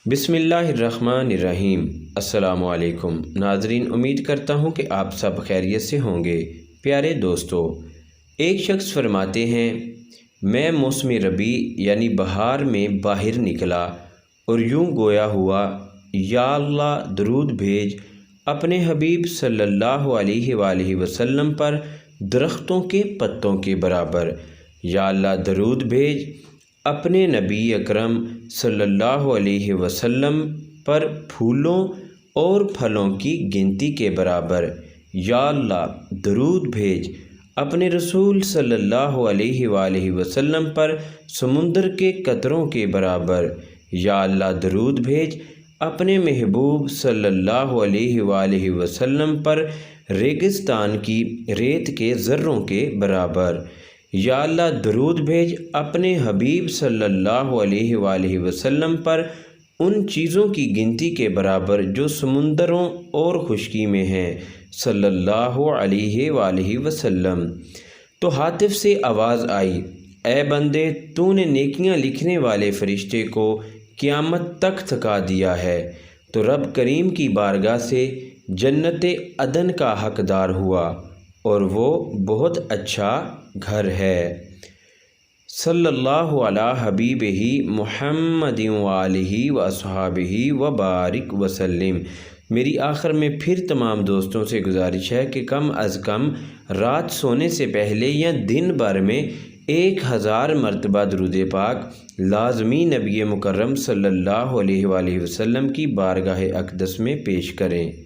بسم اللہ الرحمن الرحیم۔ السلام علیکم ناظرین، امید کرتا ہوں کہ آپ سب خیریت سے ہوں گے۔ پیارے دوستو، ایک شخص فرماتے ہیں میں موسم ربیع یعنی بہار میں باہر نکلا اور یوں گویا ہوا، یا اللہ درود بھیج اپنے حبیب صلی اللہ علیہ وآلہ وسلم پر درختوں کے پتوں کے برابر، یا اللہ درود بھیج اپنے نبی اکرم صلی اللہ علیہ وسلم پر پھولوں اور پھلوں کی گنتی کے برابر، یا اللہ درود بھیج اپنے رسول صلی اللہ علیہ وآلہ وسلم پر سمندر کے قطروں کے برابر، یا اللہ درود بھیج اپنے محبوب صلی اللہ علیہ وآلہ وسلم پر ریگستان کی ریت کے ذروں کے برابر، یا اللہ درود بھیج اپنے حبیب صلی اللہ علیہ وآلہ وسلم پر ان چیزوں کی گنتی کے برابر جو سمندروں اور خشکی میں ہیں، صلی اللہ علیہ وآلہ وسلم۔ تو ہاتف سے آواز آئی، اے بندے، تو نے نیکیاں لکھنے والے فرشتے کو قیامت تک تھکا دیا ہے، تو رب کریم کی بارگاہ سے جنت عدن کا حقدار ہوا، اور وہ بہت اچھا گھر ہے۔ صلی اللہ علی حبیبہ محمد وآلہ واصحابہ وبارک وسلم۔ میری آخر میں پھر تمام دوستوں سے گزارش ہے کہ کم از کم رات سونے سے پہلے یا دن بھر میں 1000 مرتبہ درود پاک لازمی نبی مکرم صلی اللہ علیہ وآلہ وسلم کی بارگاہ اقدس میں پیش کریں۔